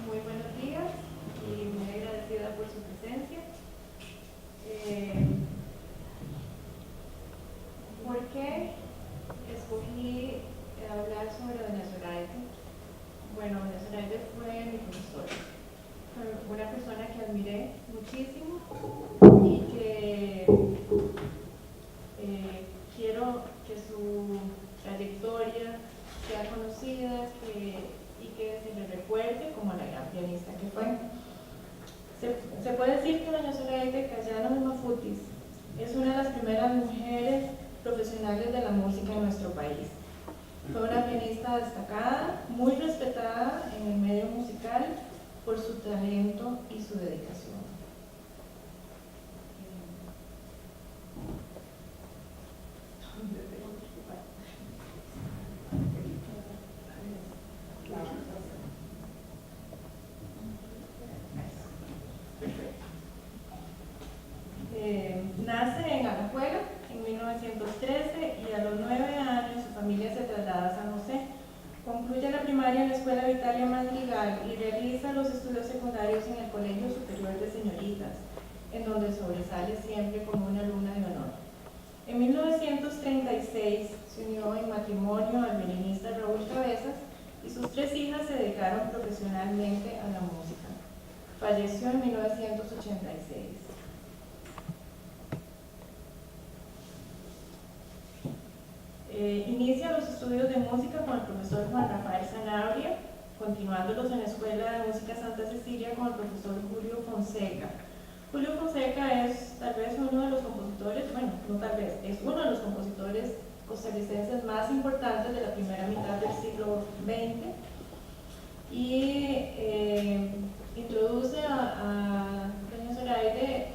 Muy buenos días y muy agradecida por su presencia. ¿Por qué escogí hablar sobre doña Zoraide? Bueno, doña Zoraide fue mi profesora. Fue una persona que admiré muchísimo y que quiero que su trayectoria sea conocida y que se le recuerde como la gran pianista que fue. Se puede decir que doña Zoraide Cayano de Mafutis es una de las primeras mujeres profesionales de la música en nuestro país. Fue una pianista destacada, muy respetada en el medio musical por su talento y su dedicación. Nace en Alajuela en 1913 y a los 9 años su familia se traslada a San José. Concluye la primaria en la Escuela Vitalia Madrigal y realiza los estudios secundarios en el Colegio Superior de Señoritas, en donde sobresale siempre como una alumna de honor. En 1936 se unió en matrimonio al violinista Raúl Cabezas y sus 3 hijas se dedicaron profesionalmente a la música. Falleció en 1986. Inicia los estudios de música con el profesor Juan Rafael Sanabria, continuándolos en la Escuela de Música Santa Cecilia con el profesor Julio Fonseca. Julio Fonseca es tal vez uno de los compositores, bueno, no tal vez, es uno de los compositores costarricenses más importantes de la primera mitad del siglo XX y introduce a doña Zoraide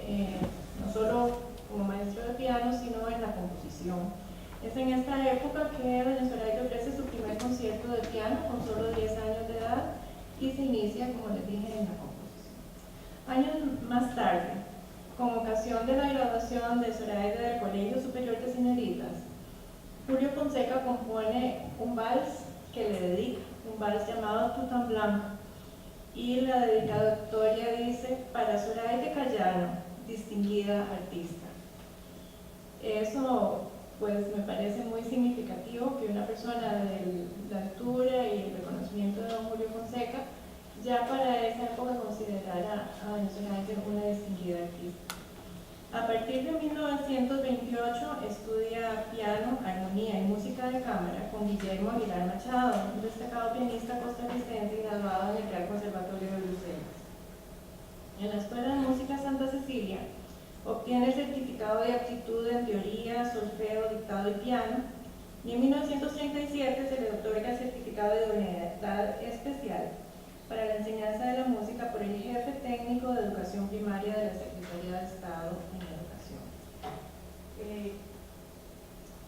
no solo como maestro de piano, sino en la composición. Es en esta época que doña Zoraide ofrece su primer concierto de piano con solo 10 años de edad y se inicia, como les dije, en la composición. Años más tarde, con ocasión de la graduación de Zoraide del Colegio Superior de Señoritas, Julio Fonseca compone un vals que le dedica, un vals llamado Tutan Blanc, y la dedicatoria dice: para Zoraide Cayano, distinguida artista. Eso pues me parece muy significativo que una persona de la altura y el reconocimiento de don Julio Fonseca ya para esa época considerara a doña Zoraide una distinguida artista. A partir de 1928 estudia piano, armonía y música de cámara con Guillermo Aguilar Machado, un destacado pianista costarricense graduado en el Real Conservatorio de Bruselas. En la Escuela de Música Santa Cecilia obtiene el certificado de aptitud en teoría, solfeo, dictado y piano, y en 1937 se le otorga el certificado de idoneidad especial para la enseñanza de la música por el jefe técnico de educación primaria de la Secretaría de Estado en Educación.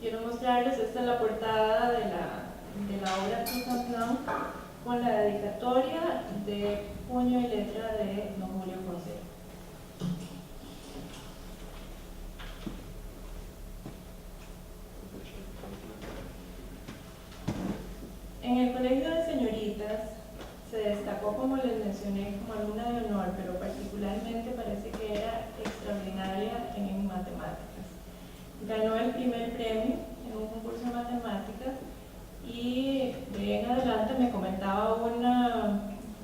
Quiero mostrarles, esta es la portada de la obra Tutan Blanc con la dedicatoria de puño y letra de don Julio Fonseca. En el Colegio de Señoritas se destacó, como les mencioné, como alumna de honor, pero particularmente parece que era extraordinaria en matemáticas. Ganó el primer premio en un concurso de matemáticas y de ahí en adelante me comentaba una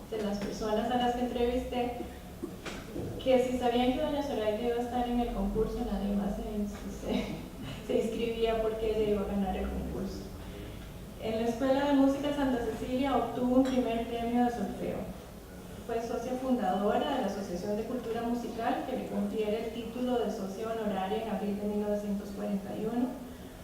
de las personas a las que entrevisté que si sabían que doña Zoraide iba a estar en el concurso, nadie más se inscribía porque ella iba a ganar el concurso. En la Escuela de Música Santa Cecilia obtuvo un primer premio de solfeo. Fue socia fundadora de la Asociación de Cultura Musical, que le confiere el título de socia honoraria en abril de 1941.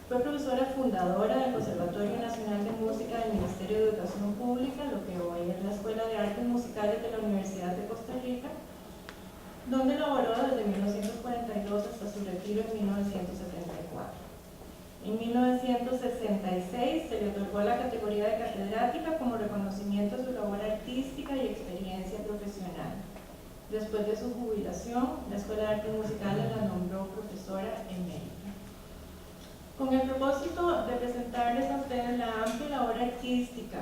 Fue profesora fundadora del Conservatorio Nacional de Música del Ministerio de Educación Pública, lo que hoy es la Escuela de Artes Musicales de la Universidad de Costa Rica, donde laboró desde 1942 hasta su retiro en 1974. En 1966 se le otorgó la categoría de catedrática como reconocimiento a su labor artística y experiencia profesional. Después de su jubilación, la Escuela de Artes Musicales la nombró profesora emérita. Con el propósito de presentarles a ustedes la amplia labor artística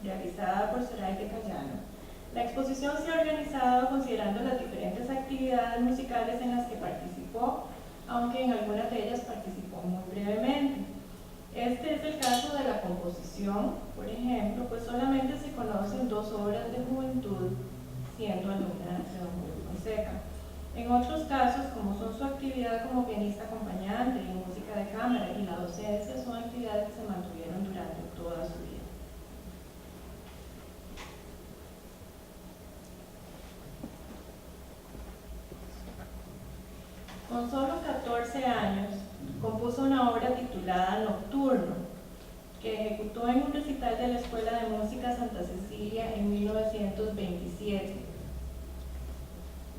realizada por Zoraide Cayano. La exposición se ha organizado considerando las diferentes actividades musicales en las que participó, aunque en algunas de ellas participó muy brevemente. Este es el caso de la composición, por ejemplo, pues solamente se conocen 2 obras de juventud, siendo alumna de don Julio Fonseca. En otros casos, como son su actividad como pianista acompañante y música de cámara y la docencia, son actividades que se mantuvieron durante toda su vida. Con solo 14 años, compuso una obra titulada Nocturno, que ejecutó en un recital de la Escuela de Música Santa Cecilia en 1927.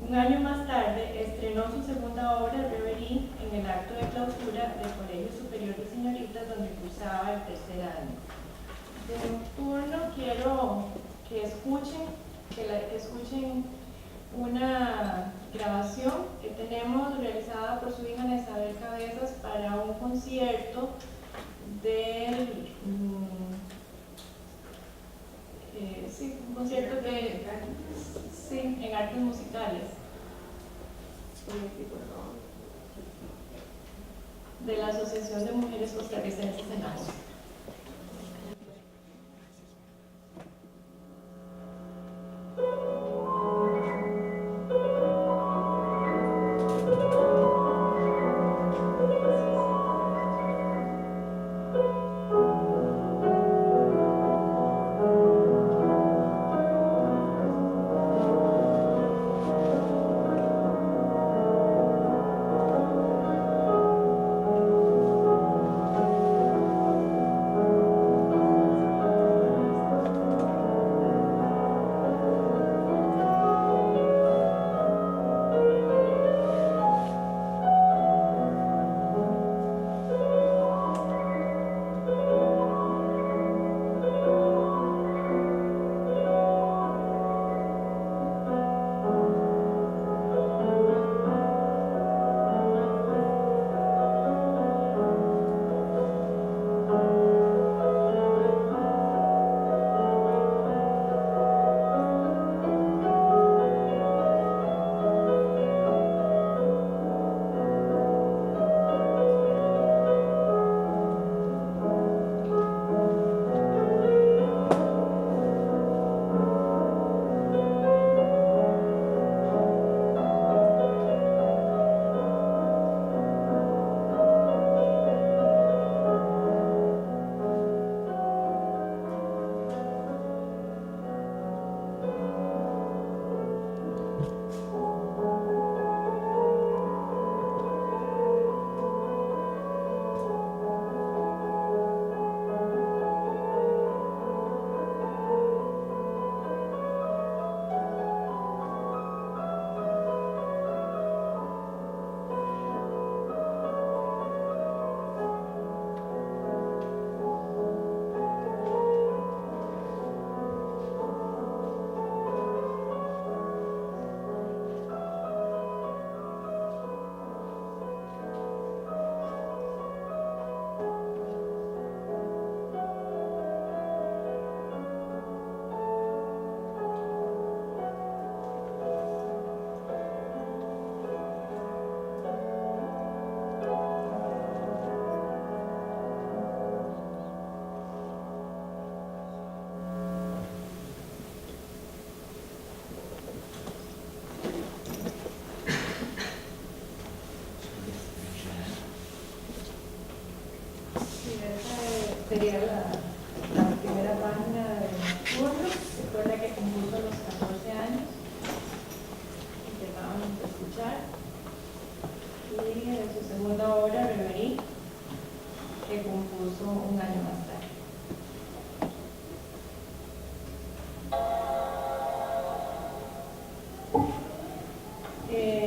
Un año más tarde, estrenó su segunda obra, Reverie, en el acto de clausura del Colegio Superior de Señoritas, donde cursaba el 3er año. De Nocturno quiero que escuchen una grabación que tenemos realizada por su hija Ana Isabel Cabezas para un concierto del un concierto en artes musicales de la Asociación de Mujeres Costarricenses en la Música. Sería la primera página de Nocturno. Recuerda que compuso a los 14 años, que acabamos de escuchar, y de su segunda obra, Reverie, que compuso un año más tarde.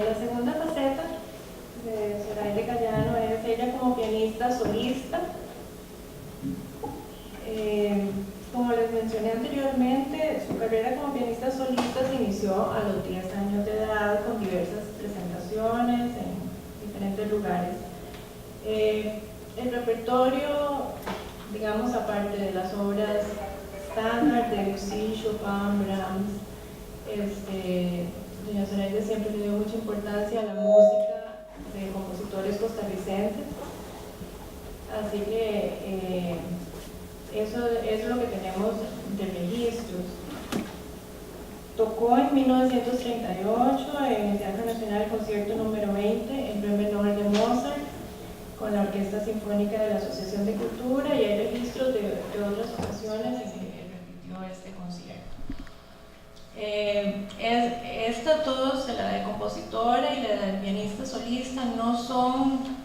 La segunda faceta de Zoraide Cayano es ella como pianista solista. Como les mencioné anteriormente, su carrera como pianista solista se inició a los 10 años de edad con diversas presentaciones en diferentes lugares. El repertorio, digamos, aparte de las obras estándar, Debussy, Chopin, Brahms. Doña Zoraida siempre le dio mucha importancia a la música de compositores costarricenses, así que eso es lo que tenemos de registros. Tocó en 1938 en el Teatro Nacional el concierto número 20 en re menor de Mozart con la Orquesta Sinfónica de la Asociación de Cultura, y hay registros de otras ocasiones en que repitió este concierto. Esta todos, la de compositora y la de pianista solista, no son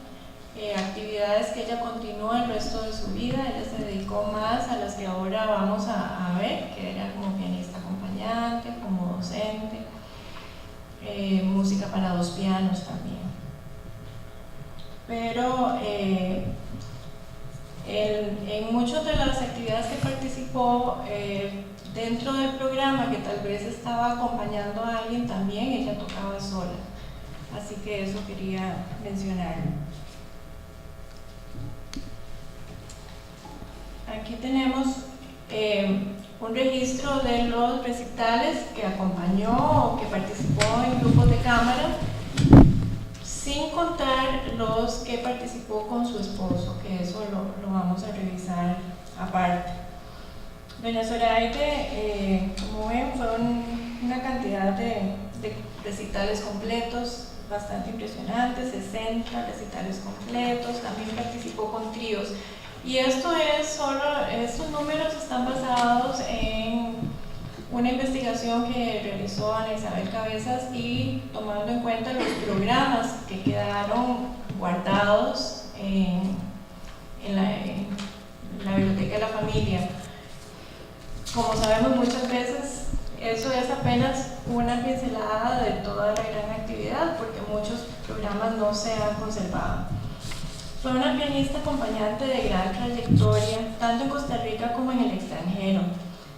actividades que ella continúa el resto de su vida. Ella se dedicó más a las que ahora vamos a ver, que era como pianista acompañante, como docente, música para dos pianos también. Pero en muchas de las actividades que participó dentro del programa, que tal vez estaba acompañando a alguien también, ella tocaba sola. Así que eso quería mencionarlo. Aquí tenemos un registro de los recitales que acompañó o que participó en grupos de cámara, sin contar los que participó con su esposo, que eso lo vamos a revisar aparte. Doña Zoraide, como ven, fueron una cantidad de recitales completos bastante impresionantes, 60 recitales completos, también participó con tríos. Y estos números están basados en una investigación que realizó Ana Isabel Cabezas y tomando en cuenta los programas que quedaron guardados en la biblioteca de la familia. Como sabemos, muchas veces eso es apenas una pincelada de toda la gran actividad, porque muchos programas no se han conservado. Fue una pianista acompañante de gran trayectoria, tanto en Costa Rica como en el extranjero.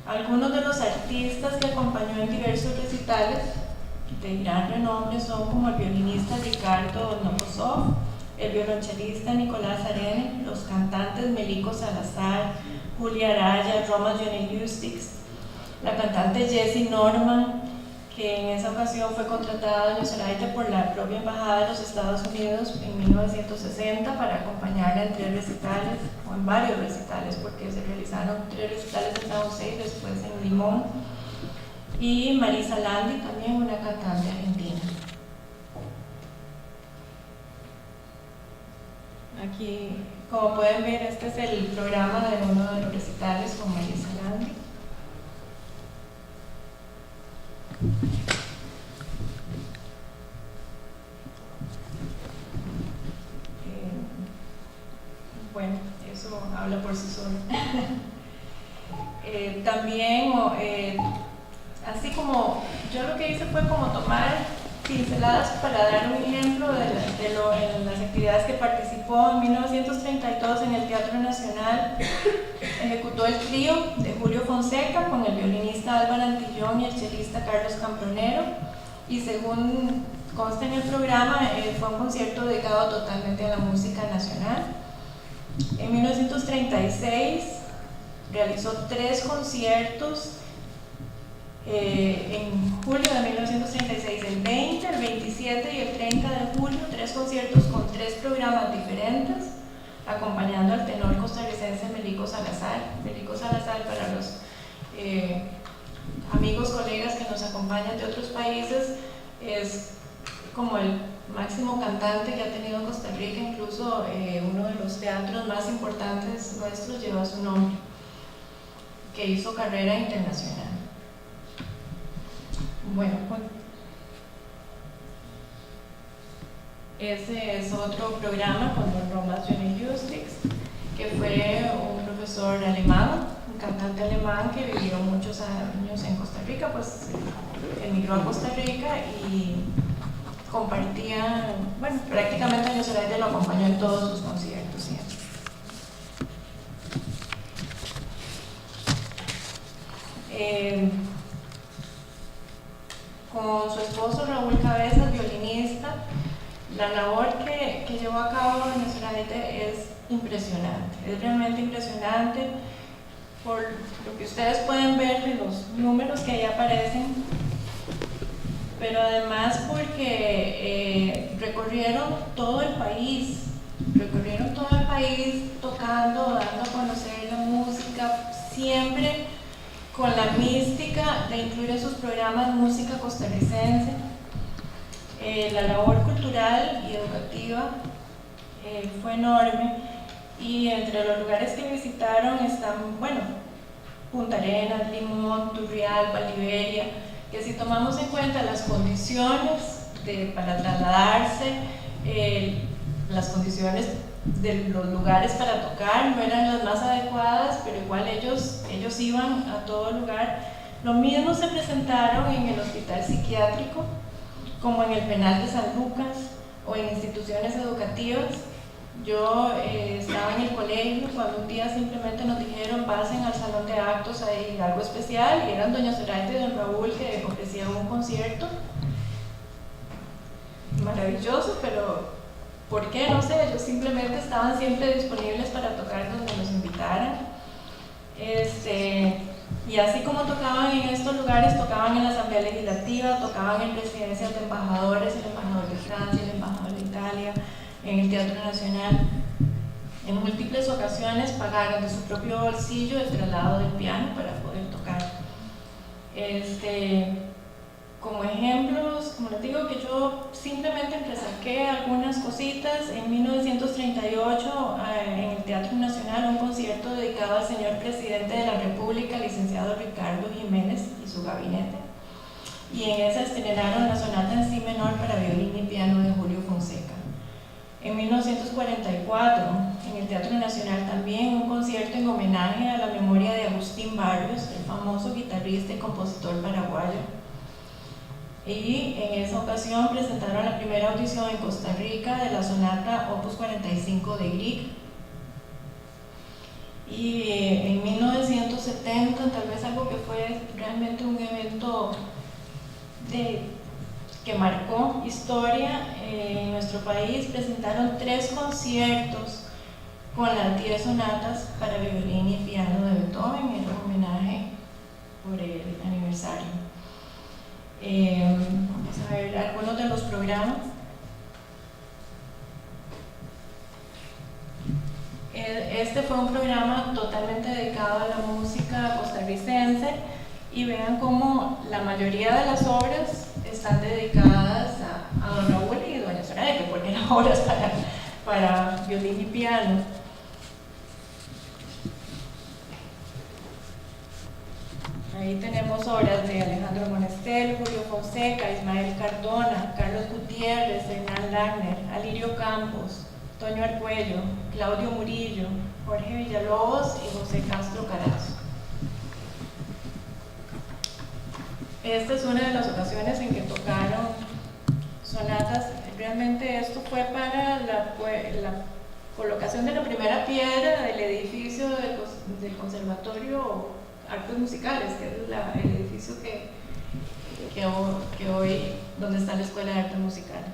Algunos de los artistas que acompañó en diversos recitales de gran renombre son como el violinista Ricardo Novosov, el violonchelista Nicolás Arene, los cantantes Melico Salazar, Julia Araya, Roma Johnny Justics, la cantante Jessie Norman, que en esa ocasión fue contratada doña Zoraida por la propia Embajada de los Estados Unidos en 1960 para acompañarla en 3 recitales, o en varios recitales, porque se realizaron 3 recitales en San José y después en Limón. Y Marisa Landi, también una cantante argentina. Aquí, como pueden ver, este es el programa de uno de los recitales con Marisa Landi. Bueno, eso habla por sí solo. También, así como yo lo que hice fue como tomar pinceladas para dar un ejemplo en las actividades que participó. En 1932 en el Teatro Nacional ejecutó el trío de Julio Fonseca con el violinista Álvaro Antillón y el chelista Carlos Cambronero, y según consta en el programa fue un concierto dedicado totalmente a la música nacional. En 1936 realizó 3 conciertos en julio de 1936, el 20, el 27 y el 30 de julio, 3 conciertos con 3 programas diferentes, acompañando al tenor costarricense Melico Salazar. Melico Salazar, para los amigos, colegas que nos acompañan de otros países, es como el máximo cantante que ha tenido Costa Rica. Incluso uno de los teatros más importantes nuestros lleva su nombre, que hizo carrera internacional. Bueno, ese es otro programa con don Roma Johnny Justics, que fue un profesor alemán, un cantante alemán que vivió muchos años en Costa Rica, pues emigró a Costa Rica y compartía, bueno, prácticamente doña Zoraida lo acompañó en todos sus conciertos siempre. Con su esposo Raúl Cabezas, violinista, la labor que llevó a cabo doña Zoraida es impresionante, es realmente impresionante. por lo que ustedes pueden ver de los números que ahí aparecen, pero además porque recorrieron todo el país tocando, dando a conocer la música, siempre con la mística de incluir en sus programas música costarricense. La labor cultural y educativa fue enorme, y entre los lugares que visitaron están, bueno, Punta Arenas, Limón, Turrialba, Liberia, que si tomamos en cuenta las condiciones para trasladarse, las condiciones de los lugares para tocar no eran las más adecuadas, pero igual ellos iban a todo lugar. Lo mismo se presentaron en el hospital psiquiátrico, como en el penal de San Lucas o en instituciones educativas. Yo estaba en el colegio cuando un día simplemente nos dijeron pasen al salón de actos, hay algo especial, y eran doña Zoraida y don Raúl que ofrecían un concierto maravilloso, pero ¿por qué? No sé, ellos simplemente estaban siempre disponibles para tocar donde nos invitaran. Y así como tocaban en estos lugares, tocaban en la Asamblea Legislativa, tocaban en presidencias de embajadores, el embajador de Francia, el embajador de Italia, en el Teatro Nacional. En múltiples ocasiones pagaron de su propio bolsillo el traslado del piano para poder tocar. Como ejemplos, como les digo, que yo simplemente resaqué algunas cositas. En 1938, en el Teatro Nacional, un concierto dedicado al señor presidente de la República, licenciado Ricardo Jiménez y su gabinete. Y en esa estrenaron la sonata en si menor para violín y piano de Julio Fonseca. En 1944, en el Teatro Nacional también, un concierto en homenaje a la memoria de Agustín Barrios, el famoso guitarrista y compositor paraguayo. Y en esa ocasión presentaron la primera audición en Costa Rica de la sonata Opus 45 de Grieg. Y en 1970, tal vez algo que fue realmente un evento que marcó historia en nuestro país, presentaron 3 conciertos con las 10 sonatas para violín y piano de Beethoven, en homenaje por el aniversario. Vamos a ver algunos de los programas. Este fue un programa totalmente dedicado a la música costarricense, y vean cómo la mayoría de las obras están dedicadas a don Raúl y doña Zoraida, que ponen obras para violín y piano. Ahí tenemos obras de Alejandro Monestel, Julio Fonseca, Ismael Cardona, Carlos Gutiérrez, Hernán Lagner, Alirio Campos, Toño Argüello, Claudio Murillo, Jorge Villalobos y José Castro Carazo. Esta es una de las ocasiones en que tocaron sonatas. Realmente esto fue para la colocación de la primera piedra del edificio del Conservatorio Artes Musicales, que es el edificio que hoy, donde está la Escuela de Artes Musicales.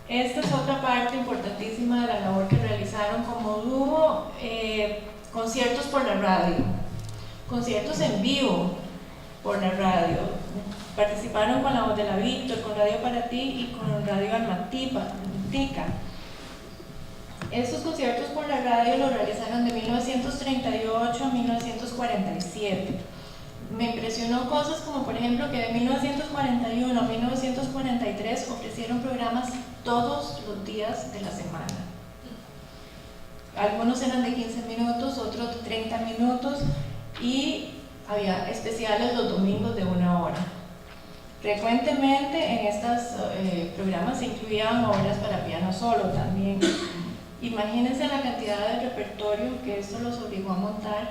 Esta es otra parte importantísima de la labor que realizaron como dúo. Conciertos por la radio, conciertos en vivo por la radio. Participaron con La Voz de la Víctor, con Radio Para Ti y con Radio Almatica. Estos conciertos por la radio los realizaron de 1938 a 1947. Me impresionó cosas como, por ejemplo, que de 1941 a 1943 ofrecieron programas todos los días de la semana. Algunos eran de 15 minutos, otros de 30 minutos, y había especiales los domingos de 1 hora. Frecuentemente en estos programas se incluían obras para piano solo también. Imagínense la cantidad de repertorio que esto los obligó a montar,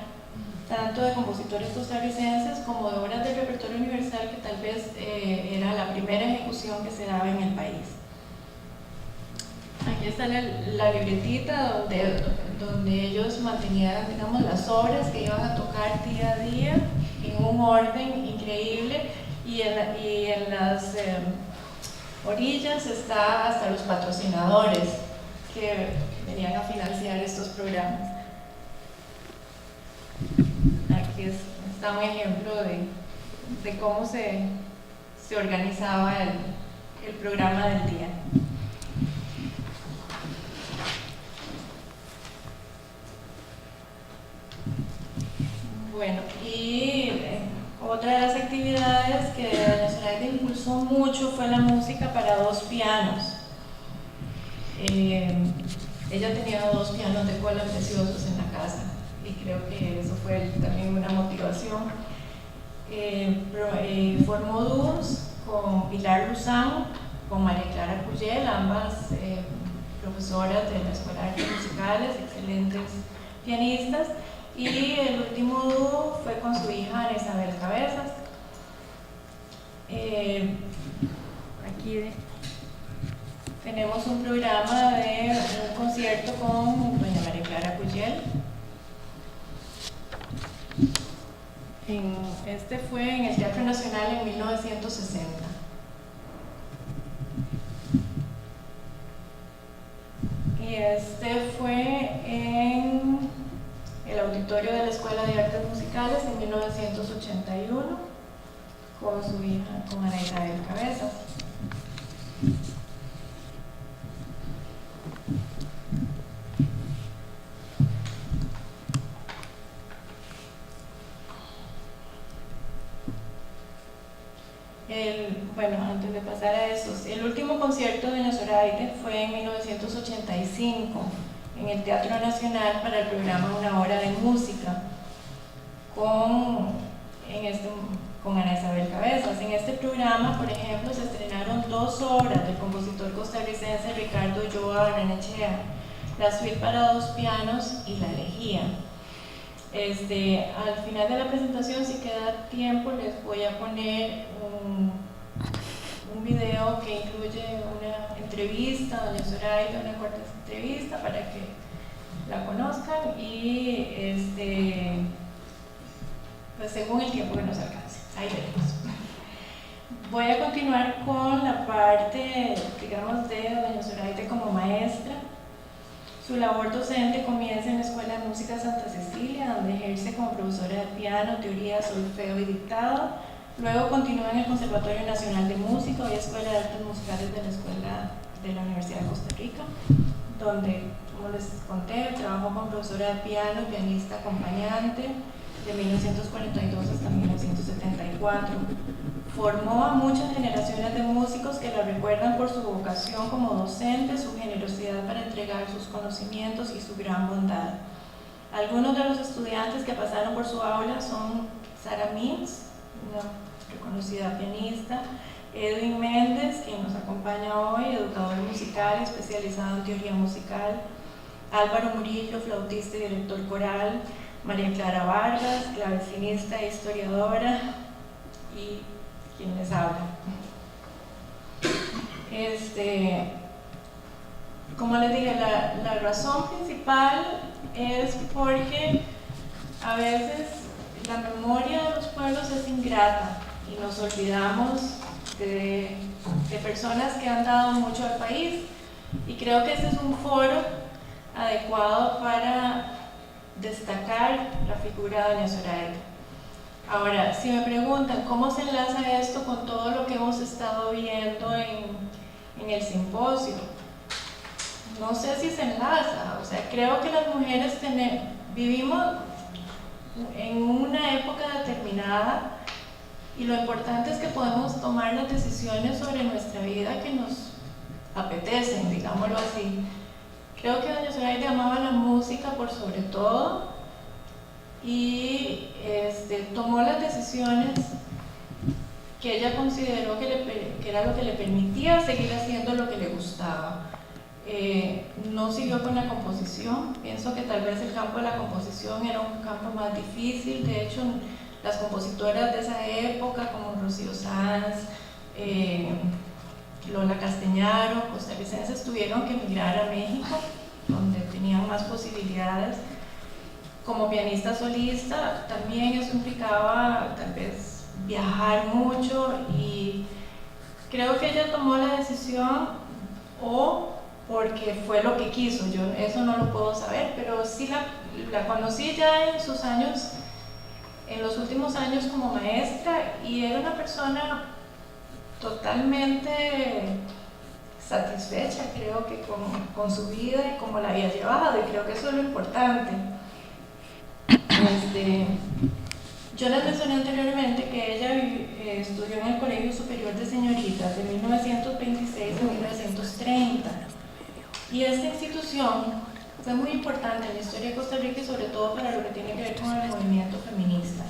tanto de compositores costarricenses como de obras del repertorio universal, que tal vez era la primera ejecución que se daba en el país. Aquí está la libretita donde ellos mantenían, digamos, las obras que iban a tocar día a día en un orden increíble, y en las orillas está hasta los patrocinadores que venían a financiar estos programas. Aquí está un ejemplo de cómo se organizaba el programa del día. Bueno, y otra de las actividades que doña Zoraida impulsó mucho fue la música para 2 pianos. Ella tenía 2 pianos de cola preciosos en la casa y creo que eso fue también una motivación. Formó dúos con Pilar Luzán, con María Clara Cuyel, ambas profesoras de la Escuela de Artes Musicales, excelentes pianistas, y el último dúo fue con su hija Ana Isabel Cabezas. Aquí tenemos un programa de un concierto con doña María Clara Cuyel. Este fue en el Teatro Nacional en 1960. Y este fue en el auditorio de la Escuela de Artes Musicales en 1981 con su hija, con Ana Isabel Cabezas. Bueno, antes de pasar a eso, el último concierto de doña Zoraida fue en 1985 en el Teatro Nacional para el programa Una Hora de Música con Ana Isabel Cabezas. En este programa, por ejemplo, se estrenaron 2 obras del compositor costarricense Ricardo Ulloa Barrenechea, la suite para 2 pianos y la elegía. Al final de la presentación, si queda tiempo, les voy a poner un video que incluye una entrevista a doña Zoraida, una corta entrevista para que la conozcan y pues según el tiempo que nos alcance. Ahí veremos. Voy a continuar con la parte, digamos, de doña Zoraida como maestra. Su labor docente comienza en la Escuela de Música Santa Cecilia, donde ejerce como profesora de piano, teoría, solfeo y dictado. Luego continúa en el Conservatorio Nacional de Música y Escuela de Artes Musicales de la Escuela de la Universidad de Costa Rica, donde, como les conté, trabajó como profesora de piano y pianista acompañante de 1942 hasta 1974. Formó a muchas generaciones de músicos que la recuerdan por su vocación como docente, su generosidad para entregar sus conocimientos y su gran bondad. Algunos de los estudiantes que pasaron por su aula son Sara Mintz, una reconocida pianista, Edwin Méndez, quien nos acompaña hoy, educador musical especializado en teoría musical, Álvaro Murillo, flautista y director coral, María Clara Vargas, clavecinista e historiadora, y quien les habla. Como les dije, la razón principal es porque a veces la memoria de los pueblos es ingrata y nos olvidamos de personas que han dado mucho al país, y creo que este es un foro adecuado para destacar la figura de doña Zoraida. Ahora, si me preguntan cómo se enlaza esto con todo lo que hemos estado viendo en el simposio, no sé si se enlaza. O sea, creo que las mujeres vivimos en una época determinada y lo importante es que podemos tomar las decisiones sobre nuestra vida que nos apetecen, digámoslo así. Creo que doña Zoraida amaba la música por sobre todo y tomó las decisiones que ella consideró que era lo que le permitía seguir haciendo lo que le gustaba. No siguió con la composición. Pienso que tal vez el campo de la composición era un campo más difícil. De hecho, las compositoras de esa época como Rocío Sanz, Lola Casteñaro, costarricenses, tuvieron que emigrar a México, donde tenían más posibilidades. Como pianista solista también eso implicaba tal vez viajar mucho, y creo que ella tomó la decisión o porque fue lo que quiso. Yo eso no lo puedo saber, pero sí la conocí ya en sus años, en los últimos años como maestra, y era una persona totalmente satisfecha, creo que con su vida y cómo la había llevado, y creo que eso es lo importante. Yo les mencioné anteriormente que ella estudió en el Colegio Superior de Señoritas de 1926 a 1930, y esta institución fue muy importante en la historia de Costa Rica y sobre todo para lo que tiene que ver con el movimiento feminista.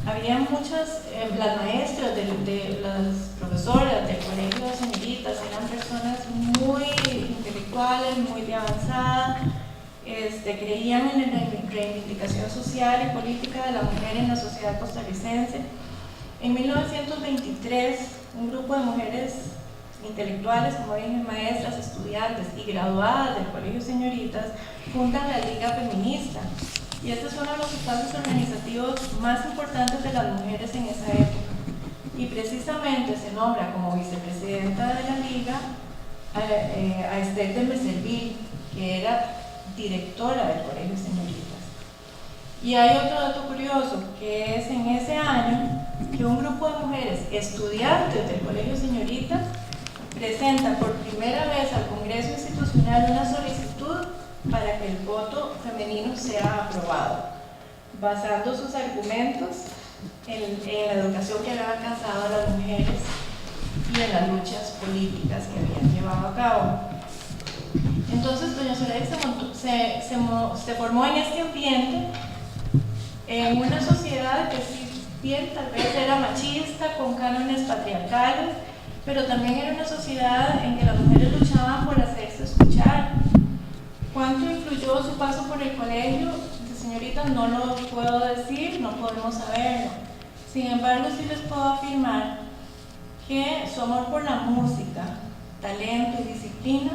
Había muchas, las maestras, las profesoras del Colegio de Señoritas eran personas muy intelectuales, muy de avanzada, creían en la reivindicación social y política de la mujer en la sociedad costarricense. En 1923, un grupo de mujeres intelectuales, como dije, maestras, estudiantes y graduadas del Colegio de Señoritas, fundan la Liga Feminista. Y este es uno de los espacios organizativos más importantes de las mujeres en esa época. Y precisamente se nombra como vicepresidenta de la Liga a Esther de Meserville, que era directora del Colegio de Señoritas. Y hay otro dato curioso, que es en ese año que un grupo de mujeres estudiantes del Colegio de Señoritas presenta por primera vez al Congreso Institucional una solicitud para que el voto femenino sea aprobado, basando sus argumentos en la educación que habían alcanzado las mujeres y en las luchas políticas que habían llevado a cabo. Entonces, doña Zoraida se formó en este ambiente, en una sociedad que si bien tal vez era machista, con cánones patriarcales, pero también era una sociedad en que las mujeres luchaban por hacerse escuchar. ¿Cuánto influyó su paso por el colegio de señoritas? No lo puedo decir, no podemos saberlo. Sin embargo, sí les puedo afirmar que su amor por la música, talento y disciplina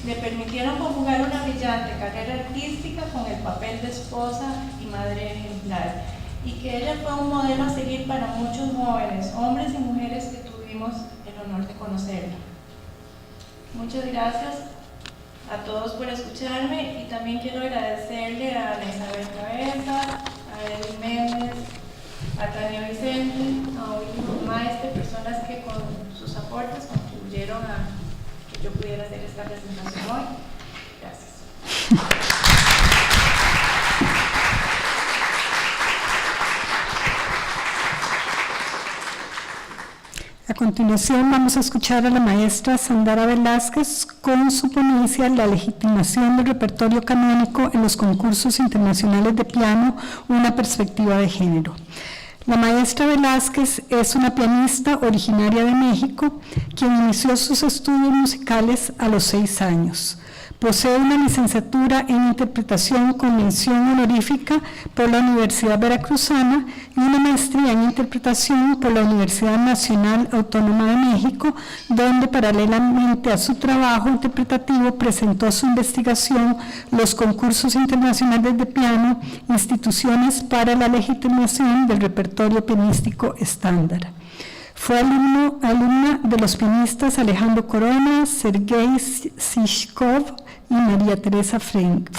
le permitieron conjugar una brillante carrera artística con el papel de esposa y madre ejemplar, y que ella fue un modelo a seguir para muchos jóvenes, hombres y mujeres que tuvimos el honor de conocerla. Muchas gracias a todos por escucharme, y también quiero agradecerle a Ana Isabel Cabeza, a Edwin Méndez, a Tania Vicente, a Olivia Maestre, personas que con sus aportes contribuyeron a que yo pudiera hacer esta presentación hoy. Gracias. A continuación vamos a escuchar a la maestra Sandara Velázquez con su ponencia La legitimación del repertorio canónico en los concursos internacionales de piano, una perspectiva de género. La maestra Velázquez es una pianista originaria de México, quien inició sus estudios musicales a los 6 años. Posee una licenciatura en interpretación con mención honorífica por la Universidad Veracruzana y una maestría en interpretación por la Universidad Nacional Autónoma de México, donde paralelamente a su trabajo interpretativo presentó su investigación Los concursos internacionales de piano, instituciones para la legitimación del repertorio pianístico estándar. Fue alumna de los pianistas Alejandro Corona, Sergei Shishkov y María Teresa Frenk.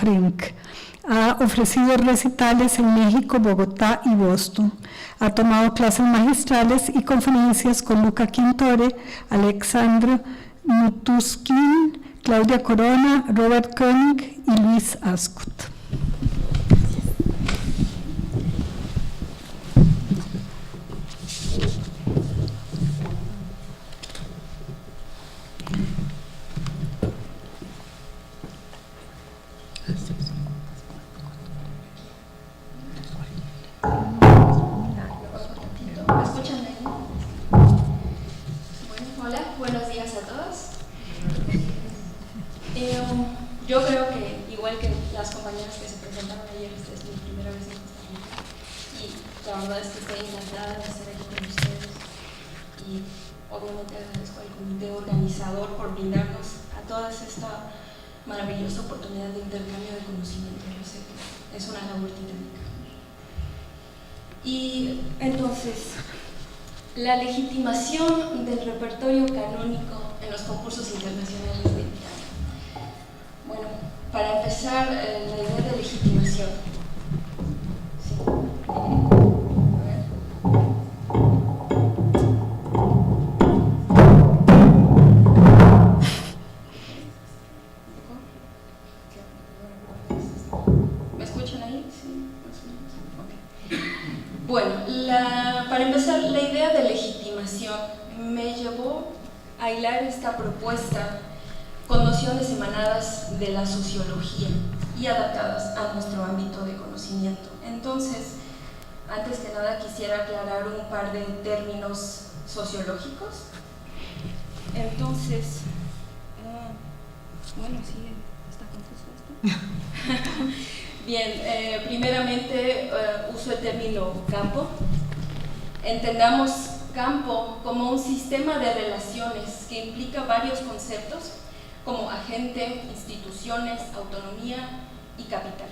Ha ofrecido recitales en México, Bogotá y Boston. Ha tomado clases magistrales y conferencias con Luca Quintore, Alexandre Mutuskin, Claudia Corona, Robert Koenig y Luis Ascut. Yo creo que, igual que las compañeras que se presentaron ayer, esta es mi primera vez en Costa Rica, y la verdad es que estoy encantada de estar aquí con ustedes, y obviamente agradezco al comité organizador por brindarnos a todas esta maravillosa oportunidad de intercambio de conocimiento. Yo sé que es una labor titánica. Y entonces, la legitimación del repertorio canónico en los concursos internacionales de piano. Bueno, para empezar, la idea de legitimación. Sí. A ver. ¿Me escuchan ahí? Sí, más o menos. Okay. Bueno, para empezar, la idea de legitimación me llevó a hilar esta propuesta con nociones emanadas de la sociología y adaptadas a nuestro ámbito de conocimiento. Entonces, antes que nada quisiera aclarar un par de términos sociológicos. Entonces, bueno, sí, está confuso esto. Bien, primeramente uso el término campo. Entendamos campo como un sistema de relaciones que implica varios conceptos como agente, instituciones, autonomía y capital.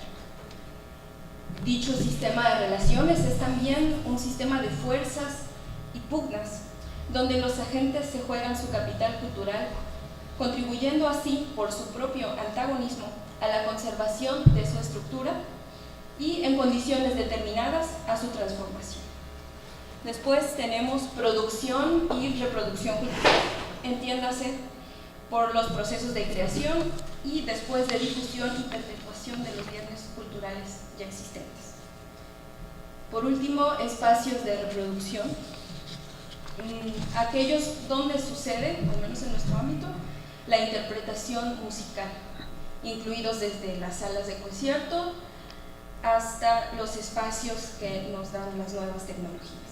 Dicho sistema de relaciones es también un sistema de fuerzas y pugnas, donde los agentes se juegan su capital cultural, contribuyendo así, por su propio antagonismo, a la conservación de su estructura y, en condiciones determinadas, a su transformación. Después tenemos producción y reproducción cultural, entiéndase por los procesos de creación y después de difusión y perpetuación de los bienes culturales ya existentes. Por último, espacios de reproducción, aquellos donde sucede, al menos en nuestro ámbito, la interpretación musical, incluidos desde las salas de concierto hasta los espacios que nos dan las nuevas tecnologías.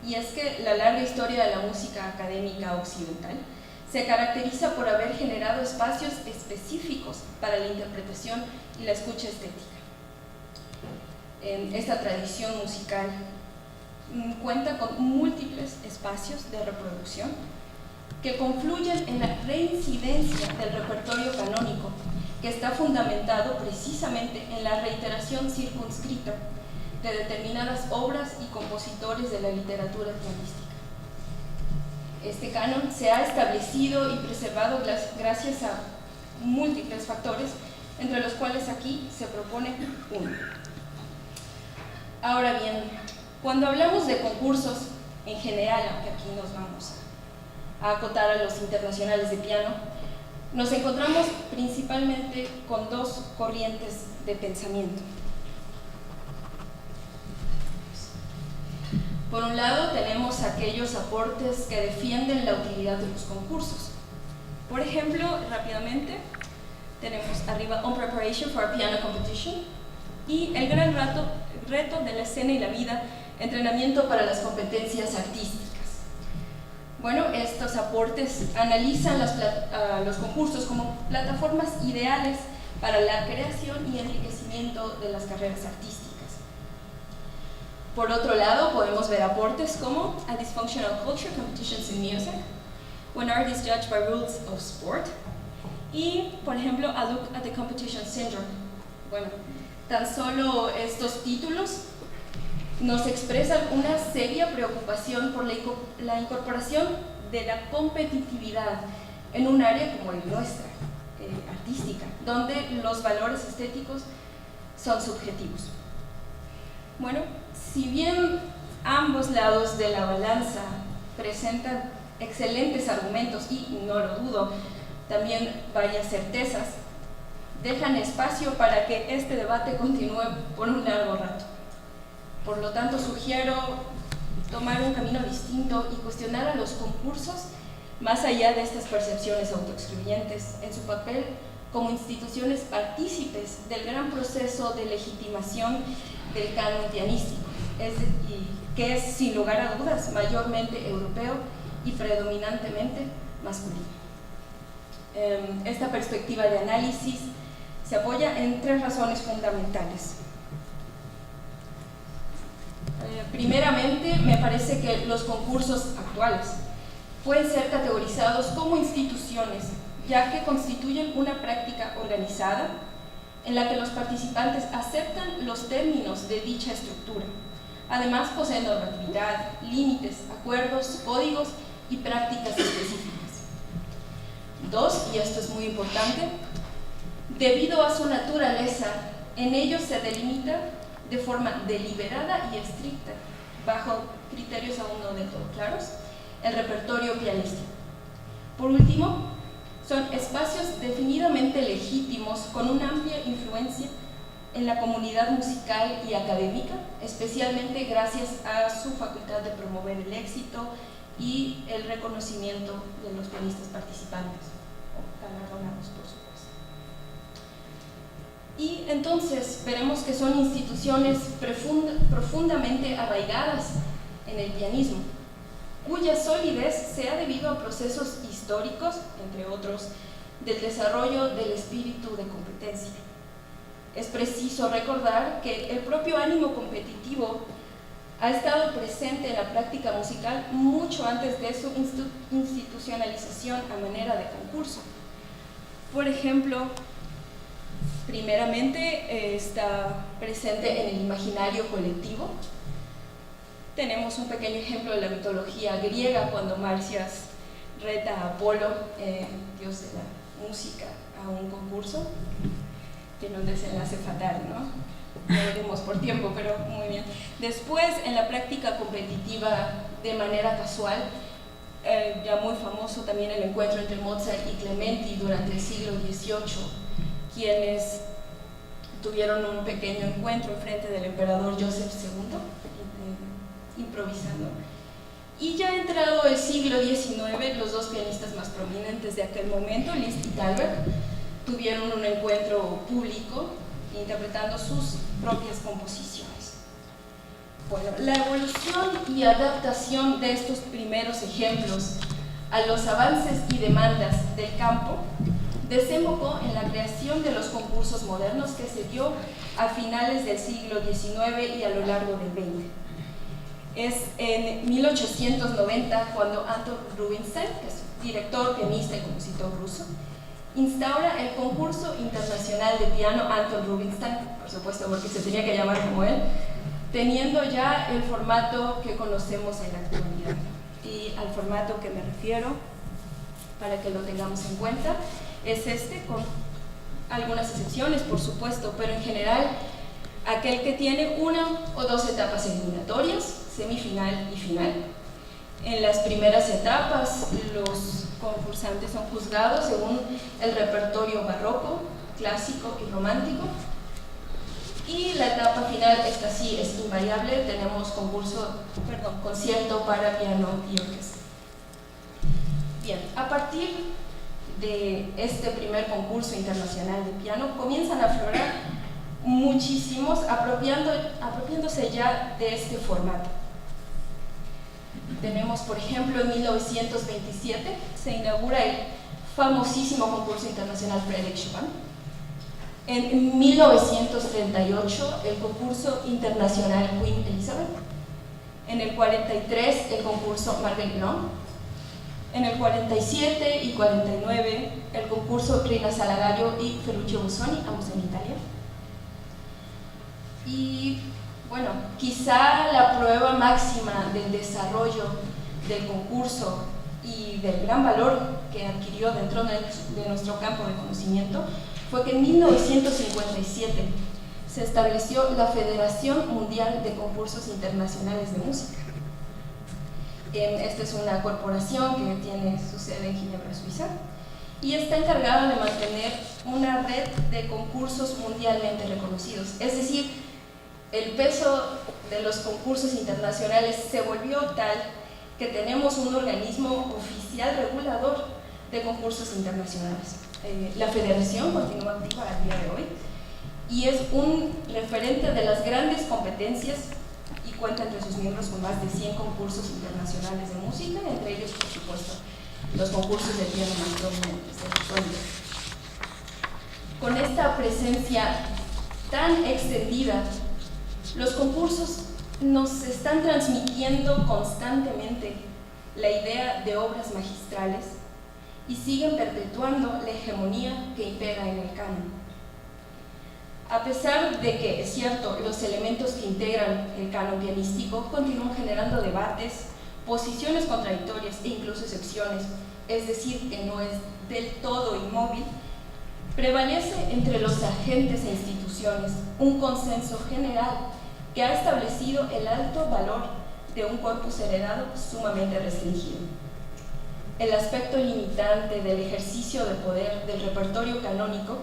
Y es que la larga historia de la música académica occidental se caracteriza por haber generado espacios específicos para la interpretación y la escucha estética. Esta tradición musical cuenta con múltiples espacios de reproducción que confluyen en la reincidencia del repertorio canónico, que está fundamentado precisamente en la reiteración circunscrita de determinadas obras y compositores de la literatura pianística. Este canon se ha establecido y preservado gracias a múltiples factores, entre los cuales aquí se propone uno. Ahora bien, cuando hablamos de concursos en general, aunque aquí nos vamos a acotar a los internacionales de piano, nos encontramos principalmente con dos corrientes de pensamiento. Por un lado, tenemos aquellos aportes que defienden la utilidad de los concursos. Por ejemplo, rápidamente, tenemos arriba On Preparation for a Piano Competition y El gran reto de la escena y la vida, entrenamiento para las competencias artísticas. Bueno, estos aportes analizan los concursos como plataformas ideales para la creación y enriquecimiento de las carreras artísticas. Por otro lado, podemos ver aportes como A Dysfunctional Culture, Competitions in Music, When Art is Judged by Rules of Sport, y, por ejemplo, A Look at the Competition Syndrome. Bueno, tan solo estos títulos nos expresan una seria preocupación por la incorporación de la competitividad en un área como la nuestra, artística, donde los valores estéticos son subjetivos. Bueno, si bien ambos lados de la balanza presentan excelentes argumentos y, no lo dudo, también varias certezas, dejan espacio para que este debate continúe por un largo rato. Por lo tanto, sugiero tomar un camino distinto y cuestionar a los concursos más allá de estas percepciones autoexcluyentes en su papel como instituciones partícipes del gran proceso de legitimación del canon pianístico, que es, sin lugar a dudas, mayormente europeo y predominantemente masculino. Esta perspectiva de análisis se apoya en tres razones fundamentales. Primeramente, me parece que los concursos actuales pueden ser categorizados como instituciones, ya que constituyen una práctica organizada en la que los participantes aceptan los términos de dicha estructura, Además, posee normatividad, límites, acuerdos, códigos y prácticas específicas. 2, y esto es muy importante, debido a su naturaleza, en ellos se delimita de forma deliberada y estricta, bajo criterios aún no del todo claros, el repertorio pianístico. Por último, son espacios definidamente legítimos con una amplia influencia en la comunidad musical y académica, especialmente gracias a su facultad de promover el éxito y el reconocimiento de los pianistas participantes, o galardonados, por supuesto. Y entonces veremos que son instituciones profundamente arraigadas en el pianismo, cuya solidez se ha debido a procesos históricos, entre otros, del desarrollo del espíritu de competencia. Es preciso recordar que el propio ánimo competitivo ha estado presente en la práctica musical mucho antes de su institucionalización a manera de concurso. Por ejemplo, primeramente está presente en el imaginario colectivo. Tenemos un pequeño ejemplo de la mitología griega cuando Marcias reta a Apolo, dios de la música, a un concurso. Tiene un desenlace fatal, ¿no? No veremos por tiempo, pero muy bien. Después, en la práctica competitiva de manera casual, ya muy famoso también el encuentro entre Mozart y Clementi durante el siglo XVIII, quienes tuvieron un pequeño encuentro en frente del emperador Joseph II, improvisando. Y ya entrado el siglo XIX, los dos pianistas más prominentes de aquel momento, Liszt y Thalberg, tuvieron un encuentro público interpretando sus propias composiciones. Bueno, la evolución y adaptación de estos primeros ejemplos a los avances y demandas del campo desembocó en la creación de los concursos modernos que se dio a finales del siglo XIX y a lo largo del XX. Es en 1890 cuando Anton Rubinstein, que es director, pianista y compositor ruso, instaura el concurso internacional de piano Anton Rubinstein, por supuesto porque se tenía que llamar como él, teniendo ya el formato que conocemos en la actualidad. Y al formato que me refiero, para que lo tengamos en cuenta, es este, con algunas excepciones, por supuesto, pero en general aquel que tiene una o dos etapas eliminatorias, semifinal y final. En las primeras etapas, los concursantes son juzgados según el repertorio barroco, clásico y romántico. Y la etapa final, esta sí es invariable, tenemos concierto para piano y orquesta. Bien, a partir de este primer concurso internacional de piano comienzan a aflorar muchísimos apropiándose ya de este formato. Tenemos, por ejemplo, en 1927 se inaugura el famosísimo concurso internacional Frédéric Chopin. En 1938 el concurso internacional Queen Elizabeth. En el 43 el concurso Marguerite Long. En el 47 y 49 el concurso Rina Salagario y Ferruccio Busoni, ambos en Italia. Y bueno, quizá la prueba máxima del desarrollo del concurso y del gran valor que adquirió dentro de nuestro campo de conocimiento fue que en 1957 se estableció la Federación Mundial de Concursos Internacionales de Música. Esta es una corporación que tiene su sede en Ginebra, Suiza, y está encargada de mantener una red de concursos mundialmente reconocidos. Es decir, el peso de los concursos internacionales se volvió tal que tenemos un organismo oficial regulador de concursos internacionales. La federación continúa activa al día de hoy y es un referente de las grandes competencias y cuenta entre sus miembros con más de 100 concursos internacionales de música, entre ellos, por supuesto, los concursos de piano más prominentes de la actualidad. Con esta presencia tan extendida, los concursos nos están transmitiendo constantemente la idea de obras magistrales y siguen perpetuando la hegemonía que impera en el canon. A pesar de que, es cierto, los elementos que integran el canon pianístico continúan generando debates, posiciones contradictorias e incluso excepciones, es decir, que no es del todo inmóvil, prevalece entre los agentes e instituciones un consenso general que ha establecido el alto valor de un corpus heredado sumamente restringido. El aspecto limitante del ejercicio de poder del repertorio canónico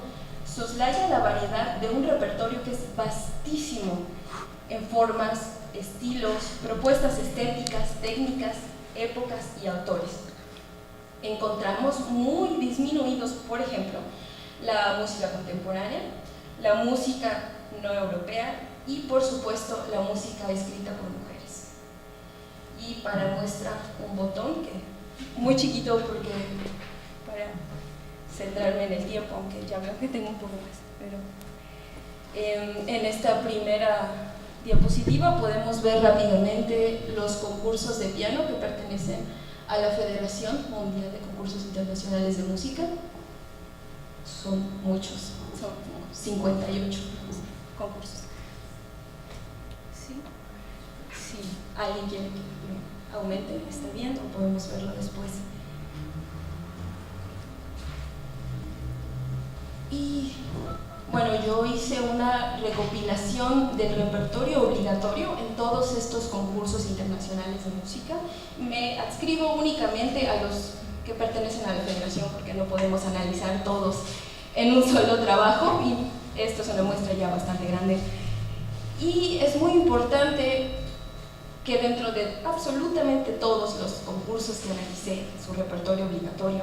soslaya la variedad de un repertorio que es vastísimo en formas, estilos, propuestas estéticas, técnicas, épocas y autores. Encontramos muy disminuidos, por ejemplo, la música contemporánea, la música no europea y, por supuesto, la música escrita por mujeres. Y para muestra un botón que muy chiquito porque para centrarme en el tiempo, aunque ya veo que tengo un poco más, pero en esta primera diapositiva podemos ver rápidamente los concursos de piano que pertenecen a la Federación Mundial de Concursos Internacionales de Música. Son muchos, son 58 concursos. ¿Sí? Si alguien quiere que aumente, está bien, o podemos verlo después. Y bueno, yo hice una recopilación del repertorio obligatorio en todos estos concursos internacionales de música. Me adscribo únicamente a los que pertenecen a la federación porque no podemos analizar todos en un solo trabajo y esto es una muestra ya bastante grande. Y es muy importante que dentro de absolutamente todos los concursos que analicé, su repertorio obligatorio,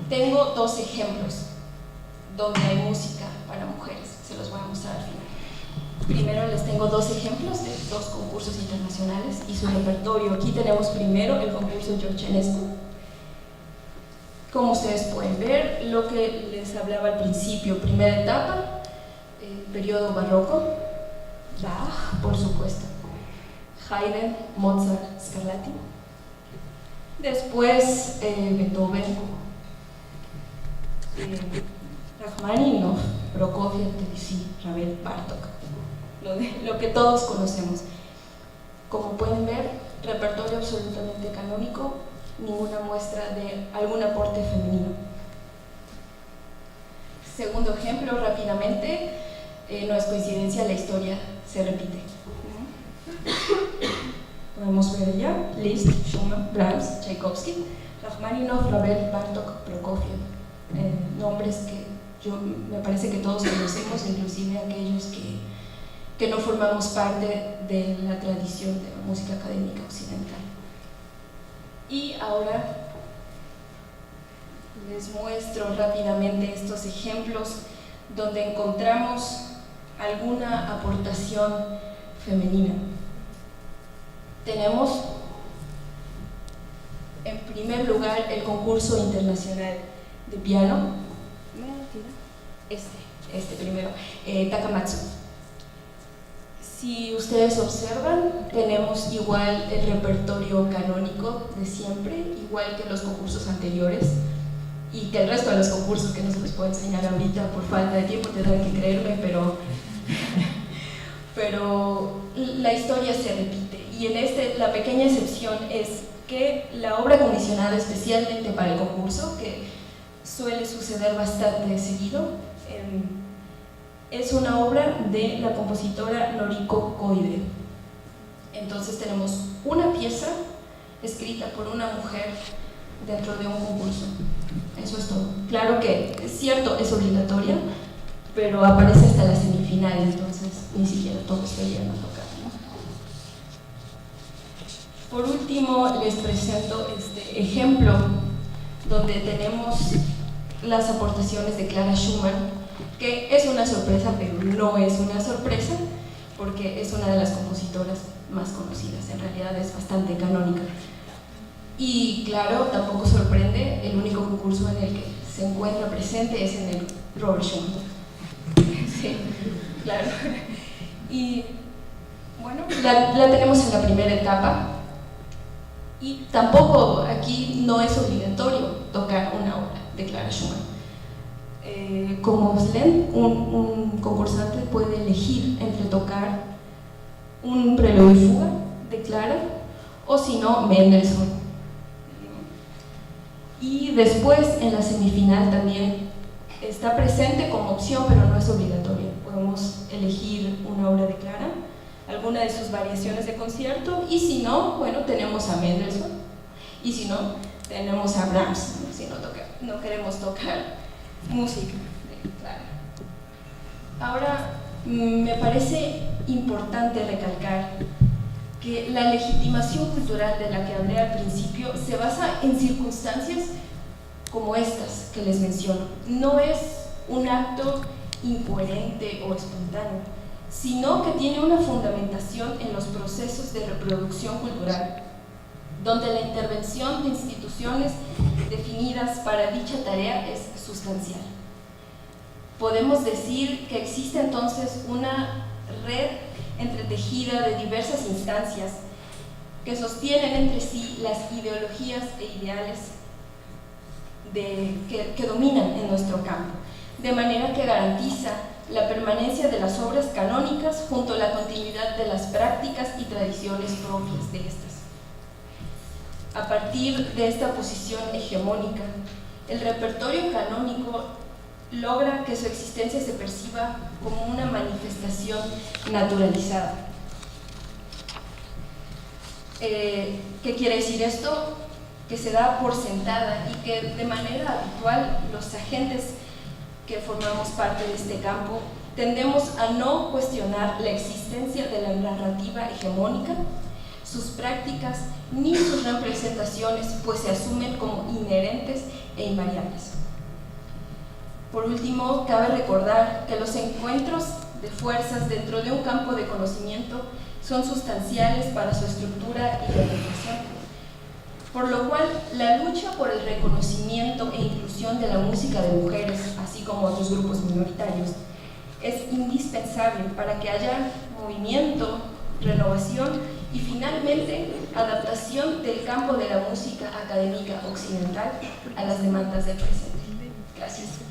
tengo dos ejemplos donde hay música para mujeres, se los voy a mostrar al final. Primero les tengo dos ejemplos de dos concursos internacionales y su repertorio. Aquí tenemos primero el concurso Georgescu. Como ustedes pueden ver, lo que les hablaba al principio, primera etapa, periodo barroco, Bach, por supuesto, Haydn, Mozart, Scarlatti. Después Beethoven, Rachmaninoff, Prokofiev, Debussy, Ravel, Bartók, lo que todos conocemos. Como pueden ver, repertorio absolutamente canónico, ninguna muestra de algún aporte femenino. Segundo ejemplo, rápidamente, no es coincidencia, la historia se repite. Podemos ver ya Liszt, Schumann, Brahms, Tchaikovsky, Rachmaninoff, Ravel, Bartók, Prokofiev, nombres que me parece que todos conocemos, inclusive aquellos que no formamos parte de la tradición de la música académica occidental. Y ahora les muestro rápidamente estos ejemplos donde encontramos alguna aportación femenina. Tenemos en primer lugar el concurso internacional de piano, este primero, Takamatsu. Si ustedes observan, tenemos igual el repertorio canónico de siempre, igual que los concursos anteriores y que el resto de los concursos que no se les puedo enseñar ahorita por falta de tiempo, tendrán que creerme, pero la historia se repite. Y en la pequeña excepción es que la obra comisionada especialmente para el concurso, que suele suceder bastante seguido, es una obra de la compositora Noriko Koide. Entonces tenemos una pieza escrita por una mujer dentro de un concurso. Eso es todo. Claro que es cierto, es obligatoria, pero aparece hasta la semifinal, entonces ni siquiera todo está llegando a tocar, ¿no? Por último, les presento este ejemplo donde tenemos las aportaciones de Clara Schumann, que es una sorpresa, pero no es una sorpresa, porque es una de las compositoras más conocidas, en realidad es bastante canónica. Y claro, tampoco sorprende, el único concurso en el que se encuentra presente es en el Robert Schumann. Sí, claro. Y bueno, la tenemos en la primera etapa, y tampoco aquí no es obligatorio tocar una obra de Clara Schumann. Como Moslem, un concursante puede elegir entre tocar un preludio y fuga de Clara o si no Mendelssohn. Y después en la semifinal también está presente como opción, pero no es obligatoria. Podemos elegir una obra de Clara, alguna de sus variaciones de concierto, y si no, bueno, tenemos a Mendelssohn, y si no, tenemos a Brahms, ¿no? Si no queremos tocar música de Clara. Ahora, me parece importante recalcar que la legitimación cultural de la que hablé al principio se basa en circunstancias como estas que les menciono. No es un acto incoherente o espontáneo, sino que tiene una fundamentación en los procesos de reproducción cultural, donde la intervención de instituciones definidas para dicha tarea es sustancial. Podemos decir que existe entonces una red entretejida de diversas instancias que sostienen entre sí las ideologías e ideales que dominan en nuestro campo, de manera que garantiza la permanencia de las obras canónicas junto a la continuidad de las prácticas y tradiciones propias de estas. A partir de esta posición hegemónica, el repertorio canónico logra que su existencia se perciba como una manifestación naturalizada. ¿Qué quiere decir esto? Que se da por sentada y que de manera habitual los agentes que formamos parte de este campo tendemos a no cuestionar la existencia de la narrativa hegemónica, sus prácticas ni sus representaciones, pues se asumen como inherentes e invariables. Por último, cabe recordar que los encuentros de fuerzas dentro de un campo de conocimiento son sustanciales para su estructura y penetración, por lo cual la lucha por el reconocimiento e inclusión de la música de mujeres, así como otros grupos minoritarios, es indispensable para que haya movimiento, renovación y finalmente adaptación del campo de la música académica occidental a las demandas del presente. Gracias.